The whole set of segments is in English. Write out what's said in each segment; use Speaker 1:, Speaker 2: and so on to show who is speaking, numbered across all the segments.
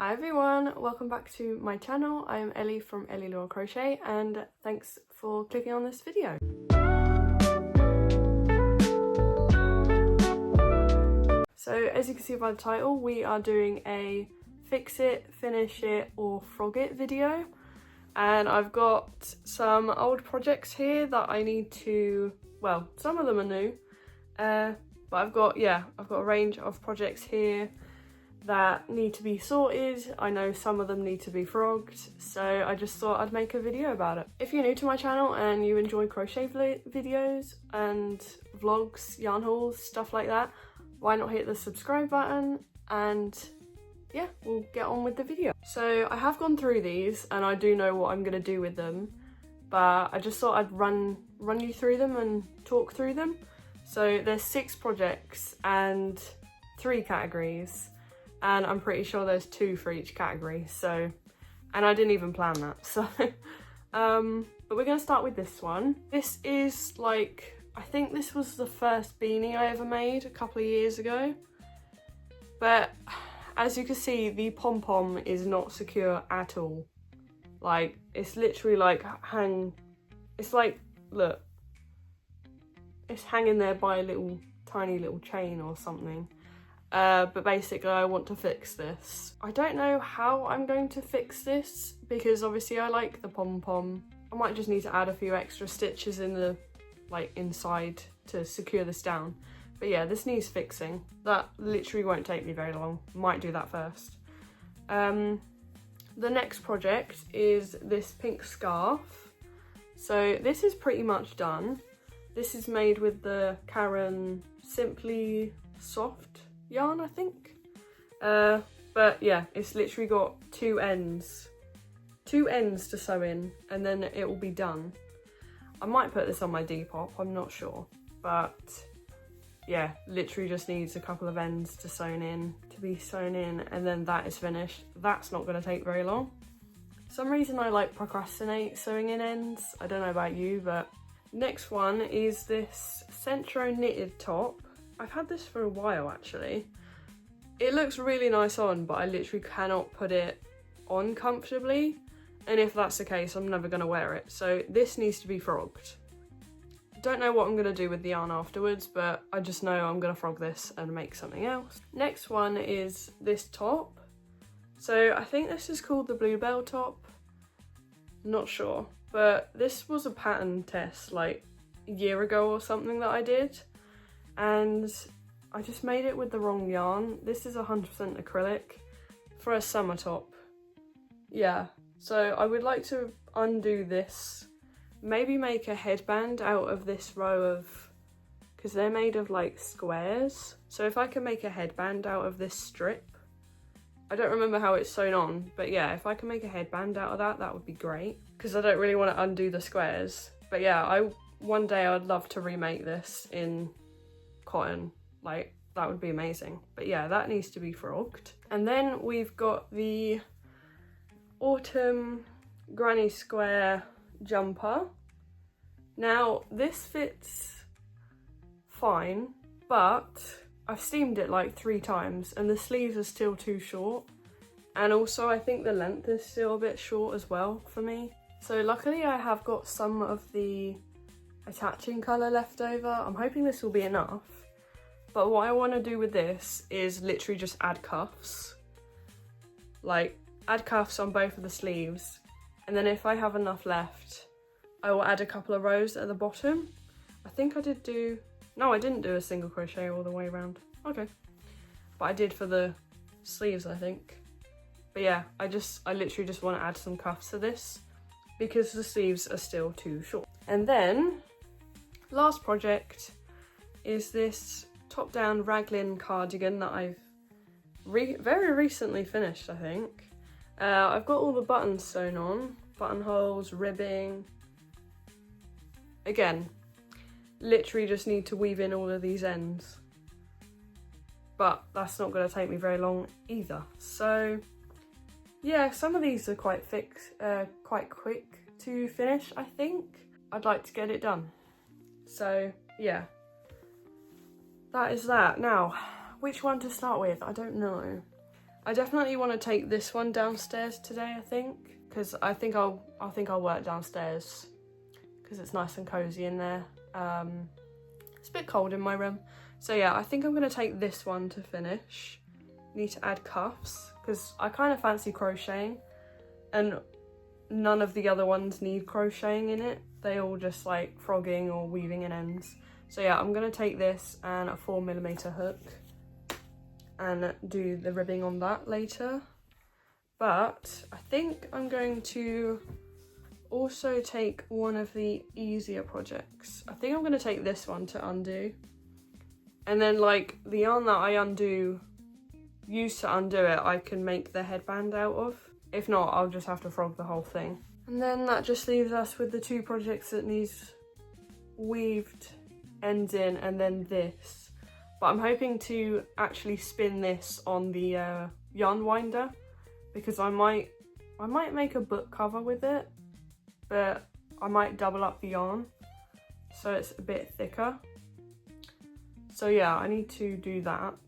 Speaker 1: Hi everyone, welcome back to my channel. I am Ellie from Ellielauracrochet and thanks for clicking on this video. So as you can see by the title, we are doing a fix it, finish it or frog it video. And I've got some old projects here that I need to, well, some of them are new. But I've got a range of projects here that need to be sorted. I know some of them need to be frogged, so I just thought I'd make a video about it. If you're new to my channel and you enjoy crochet videos and vlogs, yarn hauls, stuff like that, why not hit the subscribe button and yeah, we'll get on with the video. So I have gone through these and I do know what I'm going to do with them, but I just thought I'd run you through them and talk through them. So there's 6 projects and 3 categories. And I'm pretty sure there's 2 for each category, so, and I didn't even plan that, so, but we're gonna start with this one. This is like, I think this was the first beanie I ever made a couple of years ago, but as you can see, the pom-pom is not secure at all. Like, it's literally like it's like, look, it's hanging there by a tiny little chain or something. But basically I want to fix this. I don't know how I'm going to fix this because obviously I like the pom-pom. I might just need to add a few extra stitches in the, like, inside to secure this down. But yeah, this needs fixing. That literally won't take me very long. Might do that first. The next project is this pink scarf. So this is pretty much done. This is made with the Karen Simply Soft yarn, I think. But yeah, it's literally got 2 ends to sew in and then it will be done. I might put this on my Depop, I'm not sure, but yeah, literally just needs a couple of ends to be sewn in and then that is finished. That's not going to take very long. For some reason I like procrastinate sewing in ends. I don't know about you, but next one is this Centro knitted top. I've had this for a while actually. It looks really nice on, but I literally cannot put it on comfortably. And if that's the case, I'm never gonna wear it. So this needs to be frogged. Don't know what I'm gonna do with the yarn afterwards, but I just know I'm gonna frog this and make something else. Next one is this top. So I think this is called the Bluebell top. Not sure, but this was a pattern test like a year ago or something that I did. And I just made it with the wrong yarn. This is 100% acrylic for a summer top. Yeah, so I would like to undo this. Maybe make a headband out of this row of, because they're made of like squares. So if I can make a headband out of this strip, I don't remember how it's sewn on, but yeah, if I can make a headband out of that, that would be great. Because I don't really want to undo the squares. But yeah, one day I'd love to remake this in cotton, like that would be amazing. But yeah, that needs to be frogged. And then we've got the autumn granny square jumper. Now this fits fine, but I've steamed it like 3 times and the sleeves are still too short, and also I think the length is still a bit short as well for me. So luckily I have got some of the attaching colour left over. I'm hoping this will be enough. But what I want to do with this is literally just add cuffs. Like, add cuffs on both of the sleeves. And then if I have enough left, I will add a couple of rows at the bottom. I think I did do... No, I didn't do a single crochet all the way around. Okay. But I did for the sleeves, I think. But yeah, I literally just want to add some cuffs to this because the sleeves are still too short. And then, last project is this top-down raglan cardigan that I've very recently finished, I think. I've got all the buttons sewn on, buttonholes, ribbing. Again, literally just need to weave in all of these ends. But that's not going to take me very long either. So yeah, some of these are quite quick to finish, I think. I'd like to get it done. So yeah. That is that. Now, which one to start with? I don't know. I definitely want to take this one downstairs today, I think, because I think I'll work downstairs because it's nice and cozy in there. It's a bit cold in my room. So yeah, I think I'm going to take this one to finish. Need to add cuffs because I kind of fancy crocheting, and none of the other ones need crocheting in it. They all just like frogging or weaving in ends. So yeah, I'm going to take this and a 4mm hook and do the ribbing on that later. But I think I'm going to also take one of the easier projects. I think I'm going to take this one to undo. And then like the yarn that I use to undo it, I can make the headband out of. If not, I'll just have to frog the whole thing. And then that just leaves us with the two projects that needs weaved ends in, and then this. But I'm hoping to actually spin this on the yarn winder, because I might make a book cover with it, but I might double up the yarn so it's a bit thicker. So yeah, I need to do that.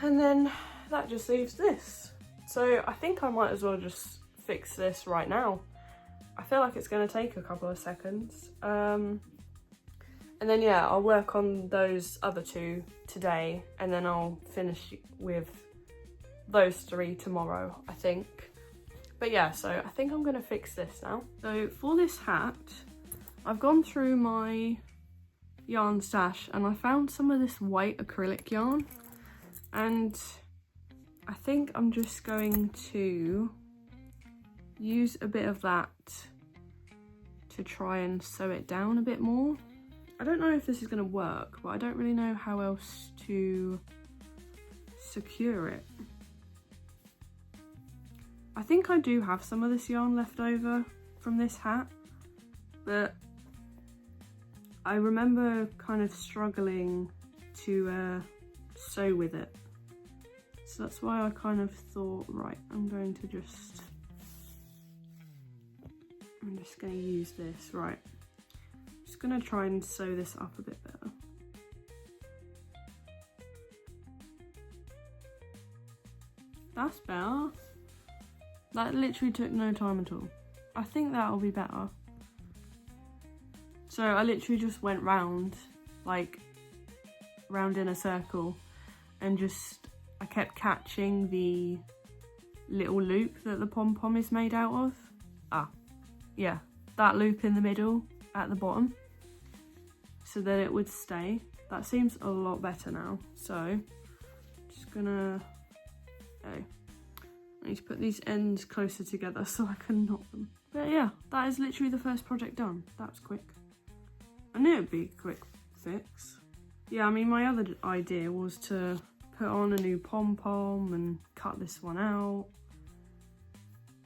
Speaker 1: And then that just leaves this. So I think I might as well just fix this right now. I feel like it's going to take a couple of seconds. And then yeah, I'll work on those other two today, and then I'll finish with those three tomorrow, I think. But yeah, so I think I'm going to fix this now. So for this hat, I've gone through my yarn stash and I found some of this white acrylic yarn, and I think I'm just going to use a bit of that to try and sew it down a bit more. I don't know if this is going to work, but I don't really know how else to secure it. I think I do have some of this yarn left over from this hat, but I remember kind of struggling to sew with it. So that's why I kind of thought, right, I'm just going to use this, right. Just going to try and sew this up a bit better. That's better. That literally took no time at all. I think that'll be better. So I literally just went round in a circle, and I kept catching the little loop that the pom-pom is made out of. Yeah, that loop in the middle at the bottom, so that it would stay. That seems a lot better now. So just gonna, I need to put these ends closer together so I can knot them. But yeah, that is literally the first project done. That was quick. I knew it'd be a quick fix. Yeah, I mean, my other idea was to put on a new pom-pom and cut this one out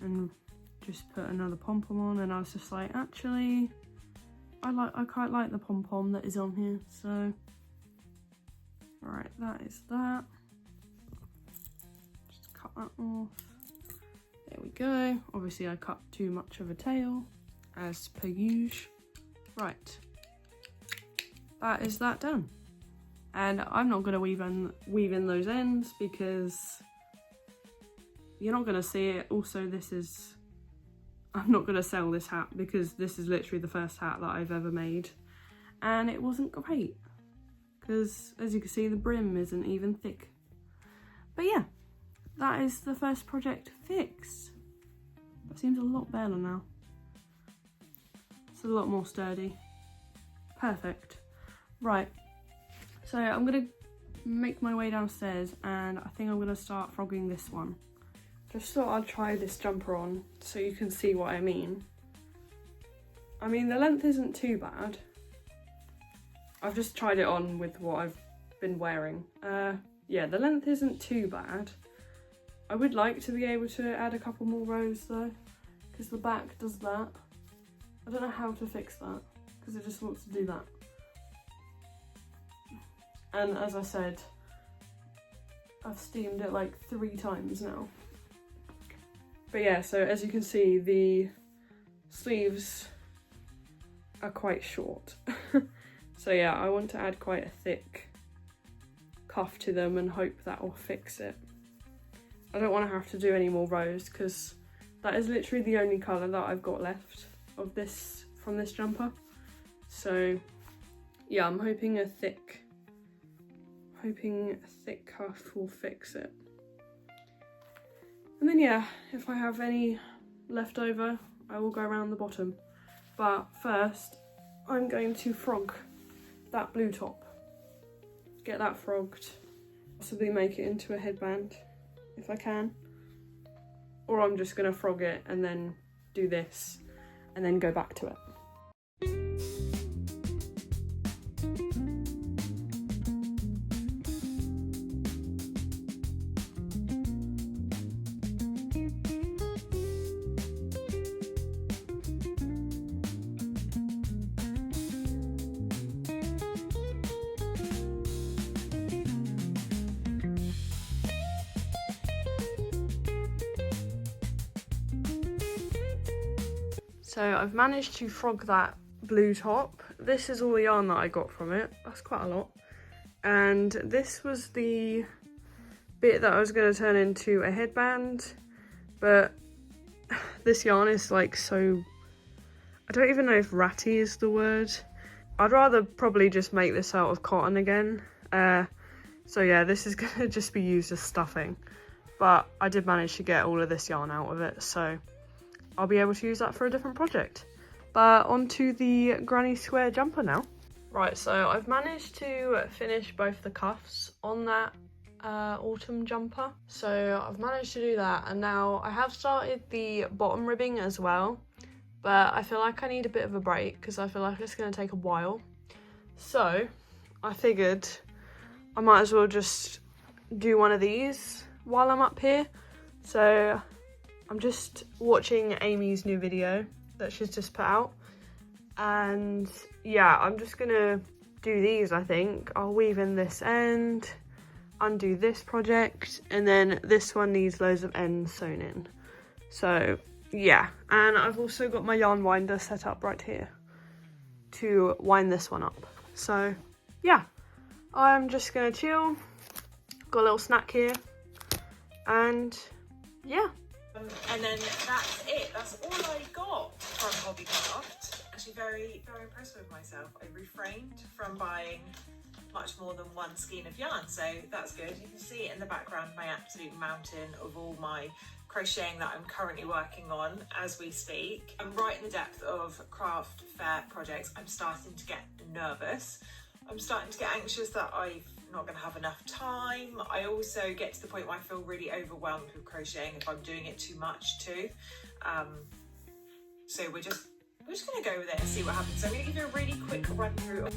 Speaker 1: and just put another pom-pom on, and I was just like, actually, I quite like the pom-pom that is on here, so right, that is that. Just cut that off. There we go. Obviously I cut too much of a tail, as per usual. Right, that is that done. And I'm not going to weave in those ends because you're not going to see it. Also, I'm not going to sell this hat because this is literally the first hat that I've ever made, and it wasn't great because, as you can see, the brim isn't even thick. But yeah, that is the first project fixed. That seems a lot better now. It's a lot more sturdy. Perfect. Right, so I'm going to make my way downstairs, and I think I'm going to start frogging this one. Just thought I'd try this jumper on so you can see what I mean. I mean, the length isn't too bad. I've just tried it on with what I've been wearing. Yeah, the length isn't too bad. I would like to be able to add a couple more rows though, because the back does that. I don't know how to fix that, because it just wants to do that. And as I said, I've steamed it like 3 times now. But yeah, so as you can see, the sleeves are quite short. So yeah, I want to add quite a thick cuff to them and hope that will fix it. I don't want to have to do any more rows because that is literally the only colour that I've got left of this from this jumper. So yeah, I'm hoping a thick cuff will fix it. And then yeah, if I have any left over, I will go around the bottom. But first, I'm going to frog that blue top. Get that frogged. Possibly make it into a headband if I can. Or I'm just gonna frog it and then do this and then go back to it. So I've managed to frog that blue top. This is all the yarn that I got from it. That's quite a lot. And this was the bit that I was going to turn into a headband. But this yarn is like so... I don't even know if ratty is the word. I'd rather probably just make this out of cotton again. So yeah, this is going to just be used as stuffing. But I did manage to get all of this yarn out of it, so I'll be able to use that for a different project. But onto the granny square jumper now. Right, so I've managed to finish both the cuffs on that autumn jumper. So I've managed to do that, and now I have started the bottom ribbing as well, but I feel like I need a bit of a break because I feel like it's going to take a while. So I figured I might as well just do one of these while I'm up here. So I'm just watching Amy's new video that she's just put out, and yeah, I'm just gonna do these. I think I'll weave in this end, undo this project, and then this one needs loads of ends sewn in. So yeah, and I've also got my yarn winder set up right here to wind this one up. So yeah, I'm just gonna chill, got a little snack here, and yeah.
Speaker 2: And then that's it. That's all I got from Hobbycraft. Actually very, very impressed with myself. I refrained from buying much more than one skein of yarn, so that's good. You can see in the background my absolute mountain of all my crocheting that I'm currently working on as we speak. I'm right in the depth of craft fair projects. I'm starting to get nervous. I'm starting to get anxious that I'm not going to have enough time. I also get to the point where I feel really overwhelmed with crocheting if I'm doing it too much too. So we're just going to go with it and see what happens. So I'm going to give you a really quick run through.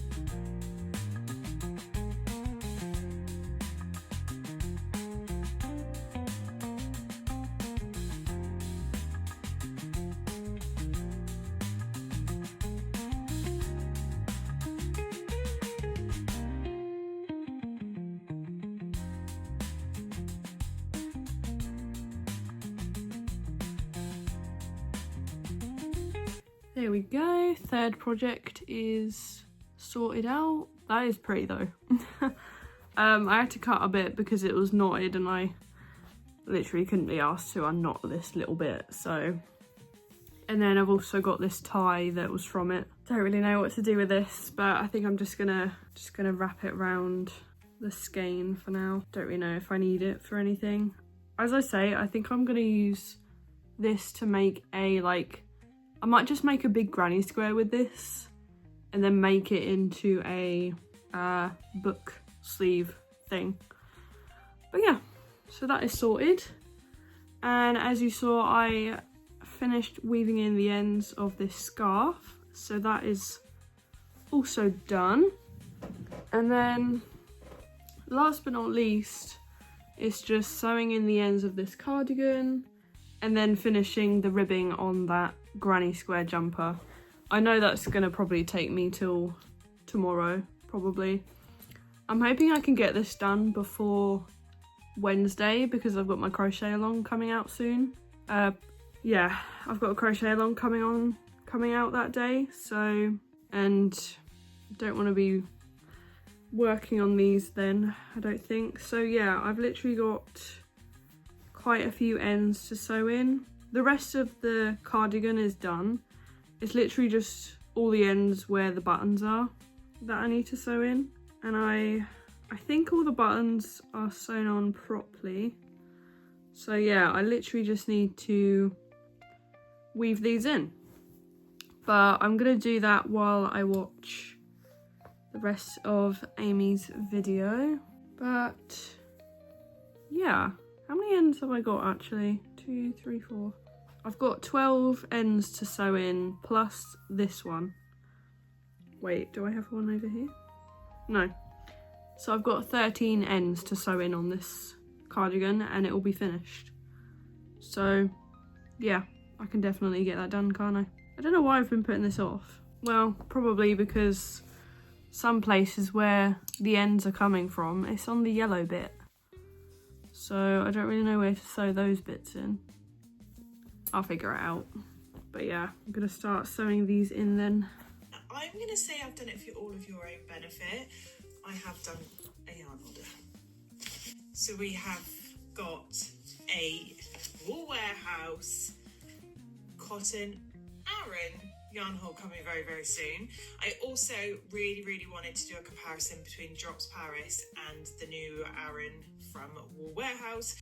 Speaker 1: There we go, third project is sorted out. That is pretty though. I had to cut a bit because it was knotted and I literally couldn't be asked to unknot this little bit, so. And then I've also got this tie that was from it. Don't really know what to do with this, but I think I'm just gonna wrap it around the skein for now. Don't really know if I need it for anything. As I say, I think I'm gonna use this to make a I might just make a big granny square with this and then make it into a book sleeve thing. But yeah, so that is sorted. And as you saw, I finished weaving in the ends of this scarf. So that is also done. And then last but not least, it's just sewing in the ends of this cardigan and then finishing the ribbing on that granny square jumper. I know that's gonna probably take me till tomorrow, probably. I'm hoping I can get this done before Wednesday because I've got my crochet along coming out soon. Yeah, I've got a crochet along coming out that day, so, and don't want to be working on these then, I don't think. So yeah, I've literally got quite a few ends to sew in. The rest of the cardigan is done. It's literally just all the ends where the buttons are that I need to sew in. And I think all the buttons are sewn on properly. So yeah, I literally just need to weave these in. But I'm gonna do that while I watch the rest of Amy's video. But yeah, how many ends have I got actually? 2, 3, 4. I've got 12 ends to sew in plus this one. Wait, do I have one over here? No. So I've got 13 ends to sew in on this cardigan and it will be finished. So yeah, I can definitely get that done, can't I? I don't know why I've been putting this off. Well, probably because some places where the ends are coming from, it's on the yellow bit. So I don't really know where to sew those bits in. I'll figure it out. But yeah, I'm gonna start sewing these in then.
Speaker 2: I'm gonna say I've done it for all of your own benefit. I have done a yarn order. So we have got a Wool Warehouse cotton Aran yarn haul coming very, very soon. I also really wanted to do a comparison between Drops Paris and the new Aran from Wool Warehouse.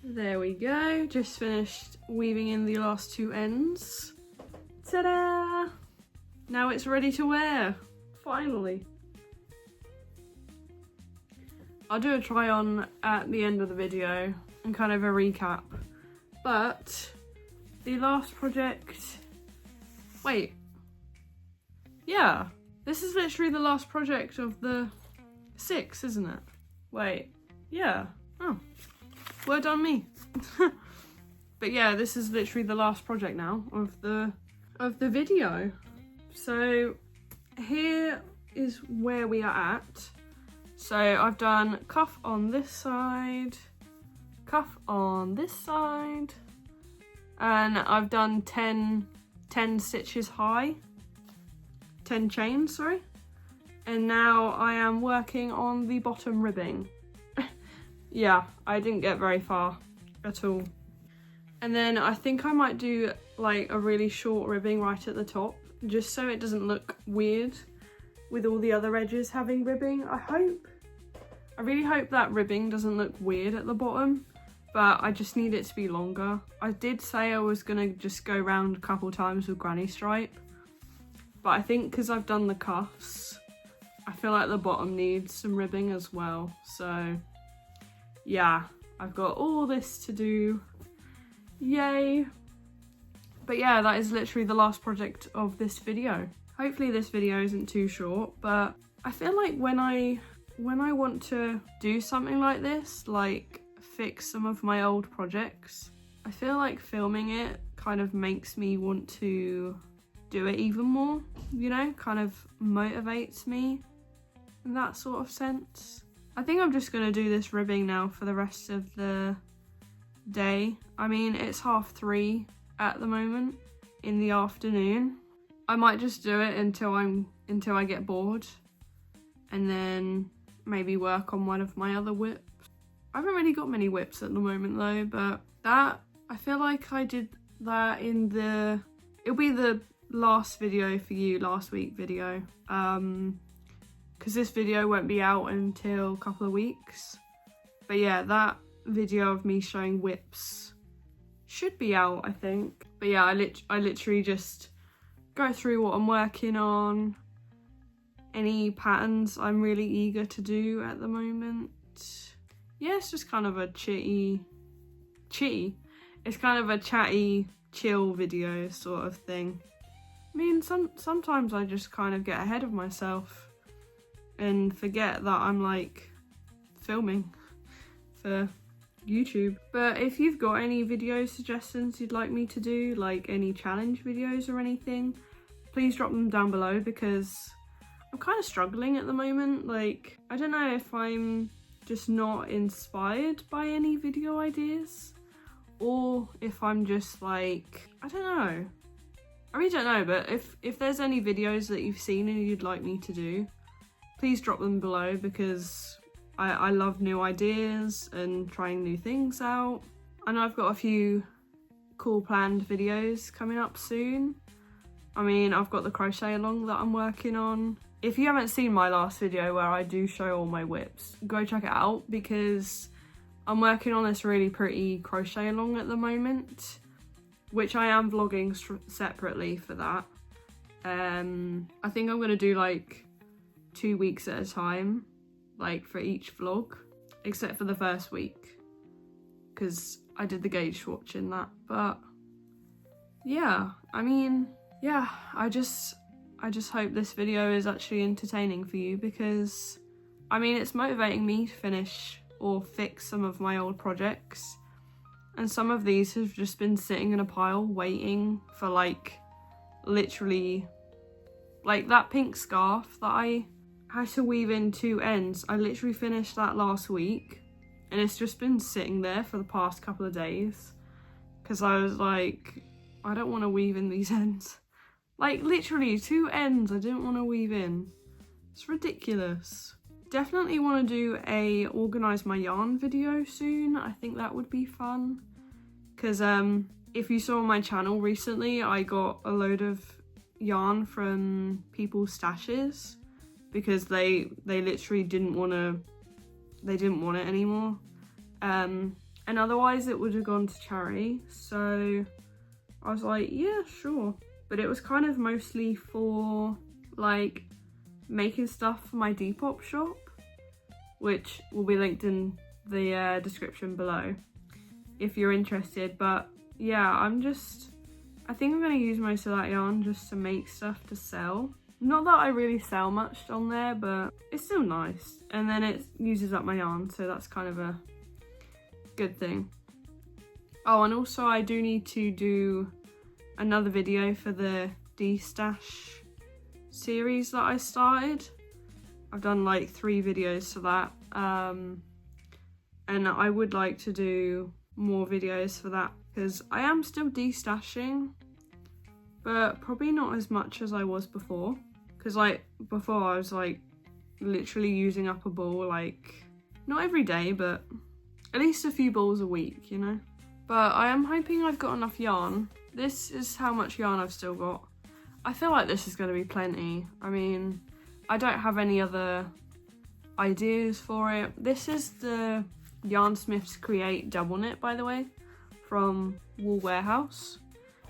Speaker 1: There we go, just finished weaving in the last 2 ends. Ta-da! Now it's ready to wear, finally. I'll do a try on at the end of the video and kind of a recap. But the last project, wait, yeah, this is literally the last project of the 6, isn't it? Wait, yeah, oh. Well done me. But yeah, this is literally the last project now of the video. So here is where we are at. So I've done cuff on this side, cuff on this side, and I've done 10 stitches high, 10 chains, sorry. And now I am working on the bottom ribbing. Yeah, I didn't get very far at all. And then I think I might do like a really short ribbing right at the top, just so it doesn't look weird with all the other edges having ribbing. I really hope that ribbing doesn't look weird at the bottom, but I just need it to be longer. I did say I was gonna just go around a couple times with granny stripe, but I think because I've done the cuffs, I feel like the bottom needs some ribbing as well. So yeah, I've got all this to do, yay. But yeah, that is literally the last project of this video. Hopefully this video isn't too short, but I feel like when I want to do something like this, like fix some of my old projects, I feel like filming it kind of makes me want to do it even more, you know, kind of motivates me in that sort of sense. I think I'm just gonna do this ribbing now for the rest of the day. I mean, it's 3:30 at the moment in the afternoon. I might just do it until I get bored, and then maybe work on one of my other whips. I haven't really got many whips at the moment though, but that, I feel like I did that in the, it'll be the last video for you, last week video. Because this video won't be out until a couple of weeks. But yeah, that video of me showing whips should be out, I think. But yeah, I literally just go through what I'm working on, any patterns I'm really eager to do at the moment. Yeah, it's just kind of a it's kind of a chatty, chill video sort of thing. I mean, sometimes I just kind of get ahead of myself and forget that I'm like filming for YouTube. But if you've got any video suggestions you'd like me to do, like any challenge videos or anything, please drop them down below, because I'm kind of struggling at the moment. Like, I don't know if I'm just not inspired by any video ideas, or if I'm just like, I don't know. I really don't know, but if there's any videos that you've seen and you'd like me to do, please drop them below, because I love new ideas and trying new things out. I know I've got a few cool planned videos coming up soon. I mean, I've got the crochet along that I'm working on. If you haven't seen my last video where I do show all my whips, go check it out, because I'm working on this really pretty crochet along at the moment, which I am vlogging separately for that. I think I'm going to do like 2 weeks at a time, like for each vlog, except for the first week, because I did the gauge swatch in that. But yeah, I mean, yeah, I just hope this video is actually entertaining for you, because I mean, it's motivating me to finish or fix some of my old projects, and some of these have just been sitting in a pile waiting for like literally, like that pink scarf that I had to weave in 2 ends. I literally finished that last week, and it's just been sitting there for the past couple of days because I was like, I don't want to weave in these ends. Like literally 2 ends I didn't want to weave in. It's ridiculous. Definitely want to do a organise my yarn video soon. I think that would be fun, because if you saw my channel recently, I got a load of yarn from people's stashes because they literally didn't want it anymore, and otherwise it would have gone to charity. So I was like, yeah, sure. But it was kind of mostly for like making stuff for my Depop shop, which will be linked in the description below if you're interested. But yeah, I think I'm going to use most of that yarn just to make stuff to sell. Not that I really sell much on there, but it's still nice. And then it uses up my yarn, so that's kind of a good thing. Oh, and also I do need to do another video for the D-Stash series that I started. I've done like 3 videos for that, and I would like to do more videos for that, because I am still de-stashing, but probably not as much as I was before, because like before I was like literally using up a ball, like not every day, but at least a few balls a week, you know. But I am hoping I've got enough yarn. This is how much yarn I've still got. I feel like this is going to be plenty. I mean, I don't have any other ideas for it. This is the Yarnsmiths Create double knit, by the way, from Wool Warehouse.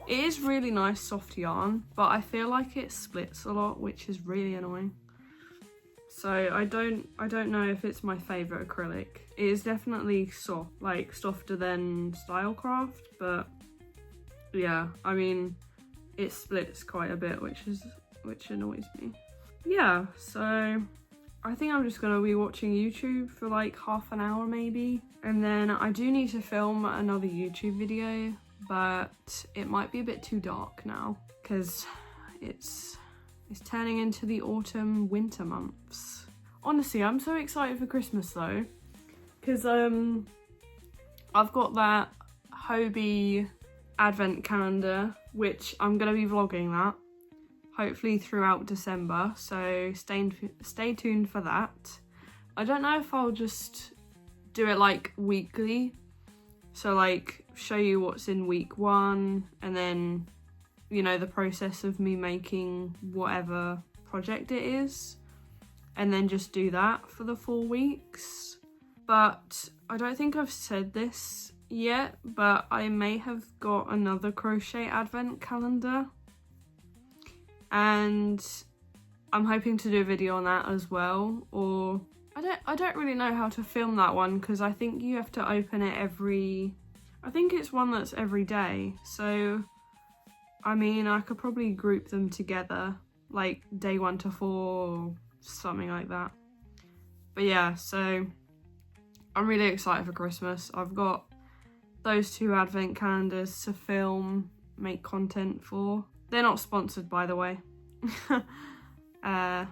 Speaker 1: It is really nice soft yarn, but I feel like it splits a lot, which is really annoying. So I don't know if it's my favourite acrylic. It is definitely soft, like softer than Stylecraft, but yeah, I mean, it splits quite a bit, which annoys me. Yeah, so I think I'm just gonna be watching YouTube for like half an hour maybe, and then I do need to film another YouTube video, but it might be a bit too dark now because it's turning into the autumn winter months. Honestly, I'm so excited for Christmas though, because I've got that Hobie advent calendar, which I'm gonna be vlogging that hopefully throughout December, so stay tuned for that. I don't know if I'll just do it like weekly, so like show you what's in week 1 and then, you know, the process of me making whatever project it is, and then just do that for the 4 weeks. But I don't think I've said this yet, but I may have got another crochet advent calendar, and I'm hoping to do a video on that as well. Or I don't really know how to film that one, because I think you have to open it I think it's one that's every day, so I mean, I could probably group them together, like day 1 to 4 or something like that. But yeah, so I'm really excited for Christmas. I've got those 2 advent calendars to film, make content for. They're not sponsored, by the way. I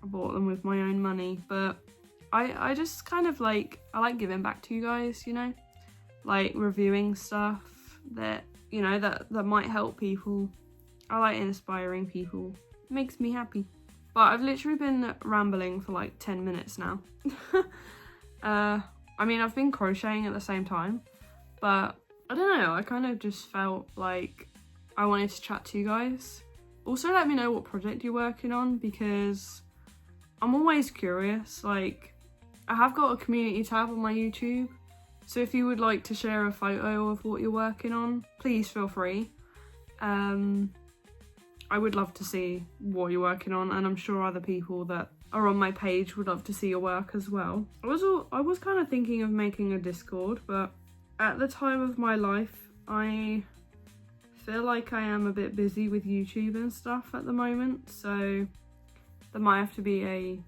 Speaker 1: bought them with my own money, but I just kind of like, I like giving back to you guys, you know, like reviewing stuff that, you know, that might help people. I like inspiring people. It makes me happy. But I've literally been rambling for like 10 minutes now. I mean, I've been crocheting at the same time, but I don't know, I kind of just felt like I wanted to chat to you guys. Also, let me know what project you're working on, because I'm always curious. Like, I have got a community tab on my YouTube, so if you would like to share a photo of what you're working on, please feel free. I would love to see what you're working on, and I'm sure other people that are on my page would love to see your work as well. I was kind of thinking of making a Discord, but at the time of my life, I feel like I am a bit busy with YouTube and stuff at the moment, so there might have to be a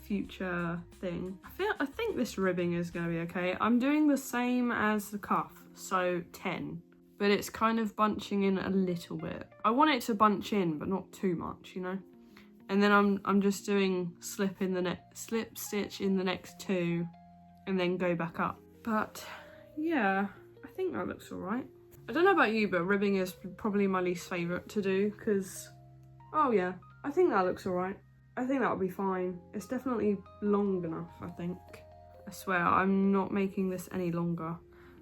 Speaker 1: future thing. I think this ribbing is going to be okay. I'm doing the same as the cuff, so 10. But it's kind of bunching in a little bit. I want it to bunch in, but not too much, you know? And then I'm just doing slip stitch in the next 2 and then go back up. But yeah, I think that looks all right. I don't know about you, but ribbing is probably my least favourite to do, because, oh yeah, I think that looks all right. I think that'll be fine. It's definitely long enough, I think. I swear, I'm not making this any longer.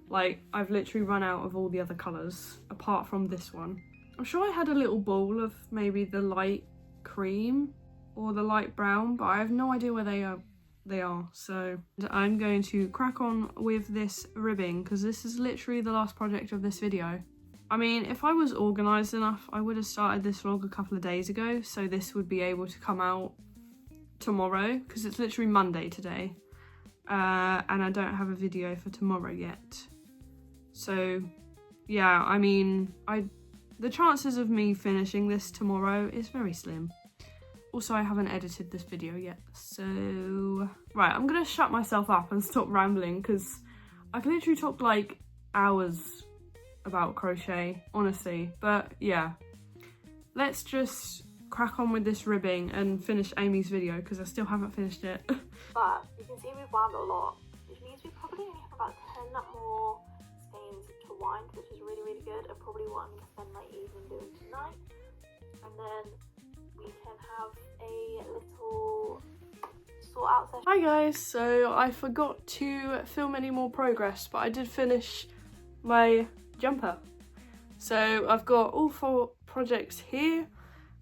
Speaker 1: Like, I've literally run out of all the other colours, apart from this one. I'm sure I had a little bowl of maybe the light cream or the light brown, but I have no idea where they are. So I'm going to crack on with this ribbing, because this is literally the last project of this video. I mean, if I was organised enough, I would have started this vlog a couple of days ago, so this would be able to come out tomorrow, because it's literally Monday today. And I don't have a video for tomorrow yet. So yeah, I mean, the chances of me finishing this tomorrow is very slim. Also, I haven't edited this video yet, so right, I'm gonna shut myself up and stop rambling, because I've literally talked like hours about crochet, honestly. But yeah, let's just crack on with this ribbing and finish Amy's video, because I still haven't finished it.
Speaker 3: But you can see we've wound a lot, which means we probably only have about 10 more skeins to wind, which is really, really good, and probably what I'm going to spend my evening doing tonight. And then we can have a little sort out session.
Speaker 1: Hi guys, so I forgot to film any more progress, but I did finish my jumper. So I've got all 4 projects here,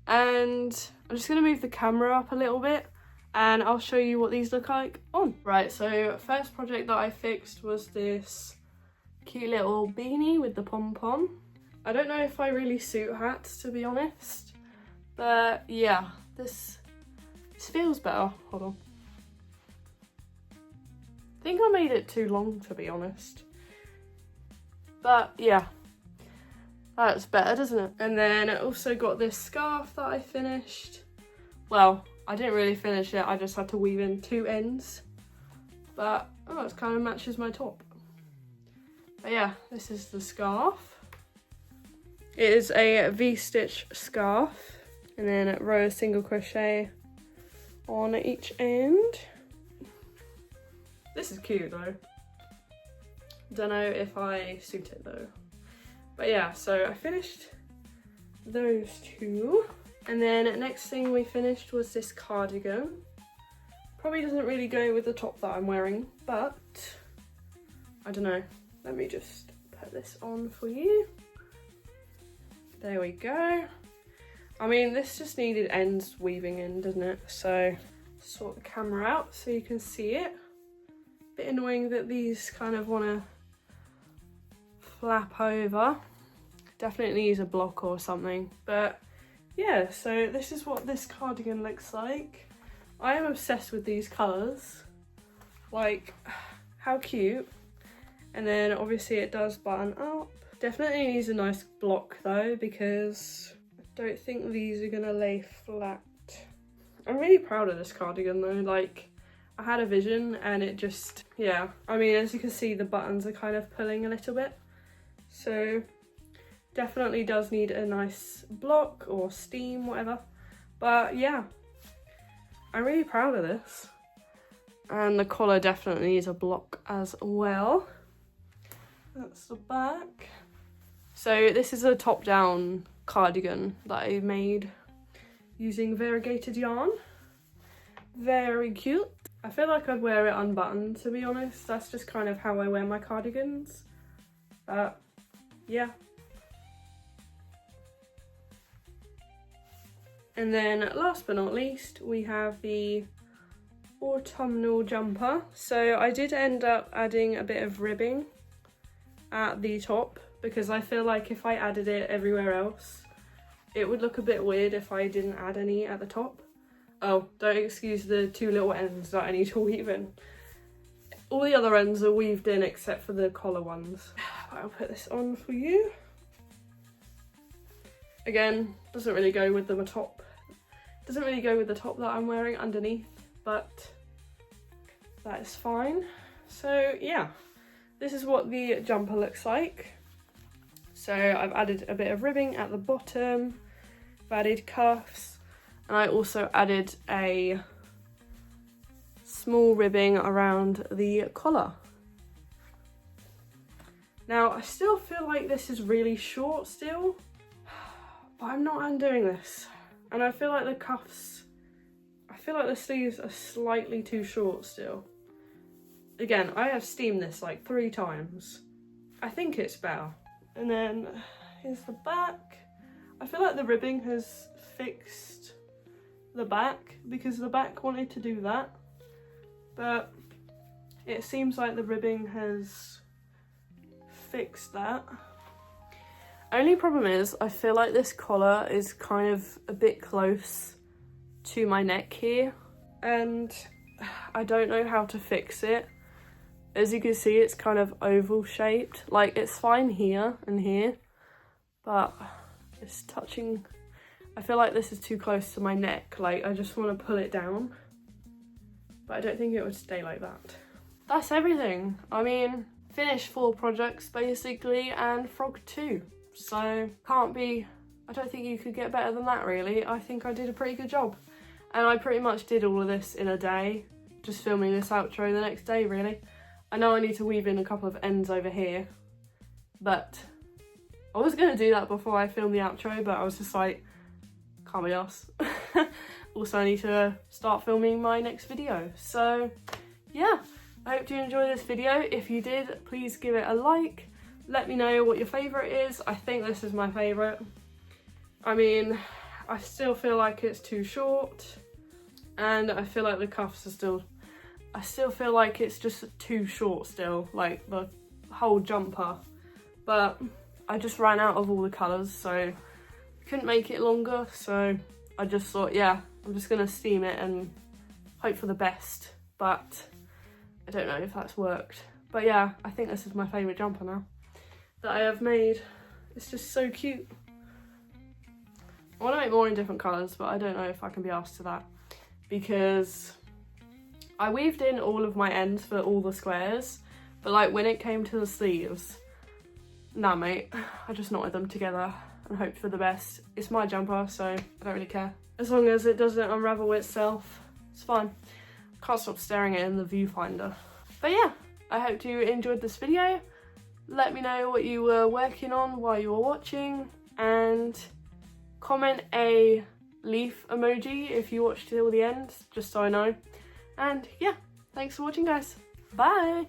Speaker 1: and I'm just going to move the camera up a little bit and I'll show you what these look like on. Right, so first project that I fixed was this cute little beanie with the pom-pom. I don't know if I really suit hats, to be honest, but yeah, this feels better. Hold on. I think I made it too long, to be honest, but yeah, that's better, doesn't it? And then I also got this scarf that I finished. Well, I didn't really finish it, I just had to weave in 2 ends. But, oh, it kind of matches my top. But yeah, this is the scarf. It is a V-stitch scarf. And then a row of single crochet on each end. This is cute though. Don't know if I suit it though. But yeah, so I finished those 2. And then next thing we finished was this cardigan. Probably doesn't really go with the top that I'm wearing, but I don't know. Let me just put this on for you. There we go. I mean, this just needed ends weaving in, doesn't it? So sort the camera out so you can see it. Bit annoying that these kind of want to flap over. Definitely use a block or something, but yeah, so this is what this cardigan looks like. I am obsessed with these colours. Like, how cute. And then obviously it does button up. Definitely needs a nice block though, because I don't think these are gonna lay flat. I'm really proud of this cardigan though. Like, I had a vision and it just, yeah. I mean, as you can see, the buttons are kind of pulling a little bit. So definitely does need a nice block or steam, whatever. But yeah, I'm really proud of this. And the collar definitely needs a block as well. That's the back. So this is a top-down cardigan that I made using variegated yarn. Very cute. I feel like I'd wear it unbuttoned, to be honest. That's just kind of how I wear my cardigans. Yeah. And then last but not least, we have the autumnal jumper. So I did end up adding a bit of ribbing at the top because I feel like if I added it everywhere else, it would look a bit weird if I didn't add any at the top. Oh, don't excuse the two little ends that I need to weave in. All the other ends are weaved in except for the collar ones. I'll put this on for you. Again, doesn't really go with the top. Doesn't really go with the top that I'm wearing underneath, but that is fine. So yeah, this is what the jumper looks like. So I've added a bit of ribbing at the bottom, I've added cuffs, and I also added a small ribbing around the collar. Now I still feel like this is really short still, but I'm not undoing this. And I feel like the cuffs, I feel like the sleeves are slightly too short still. Again, I have steamed this like 3 times. I think it's better. And then here's the back. I feel like the ribbing has fixed the back because the back wanted to do that, but it seems like the ribbing has fixed that. Only problem is I feel like this collar is kind of a bit close to my neck here and I don't know how to fix it. As you can see, it's kind of oval shaped. Like, it's fine here and here, but it's touching. I feel like this is too close to my neck. Like, I just want to pull it down, but I don't think it would stay like that. That's everything. I mean, finished 4 projects basically and frog 2. So can't be, I don't think you could get better than that really. I think I did a pretty good job. And I pretty much did all of this in a day, just filming this outro the next day really. I know I need to weave in a couple of ends over here, but I was going to do that before I filmed the outro, but I was just like, can't be arsed. Also, I need to start filming my next video. So yeah, I hope you enjoyed this video. If you did, please give it a like. Let me know what your favourite is. I think this is my favourite. I mean, I still feel like it's too short, and I feel like the cuffs are still, I still feel like it's just too short still, like the whole jumper. But I just ran out of all the colours, so I couldn't make it longer, so I just thought, yeah, I'm just gonna steam it and hope for the best. But I don't know if that's worked. But yeah, I think this is my favourite jumper now that I have made. It's just so cute. I want to make more in different colours, but I don't know if I can be asked to that, because I weaved in all of my ends for all the squares, but like when it came to the sleeves, nah mate, I just knotted them together and hoped for the best. It's my jumper, so I don't really care. As long as it doesn't unravel itself, it's fine. Can't stop staring at it in the viewfinder. But yeah, I hope you enjoyed this video. Let me know what you were working on while you were watching, and comment a leaf emoji if you watched till the end, just so I know. And yeah, thanks for watching guys. Bye!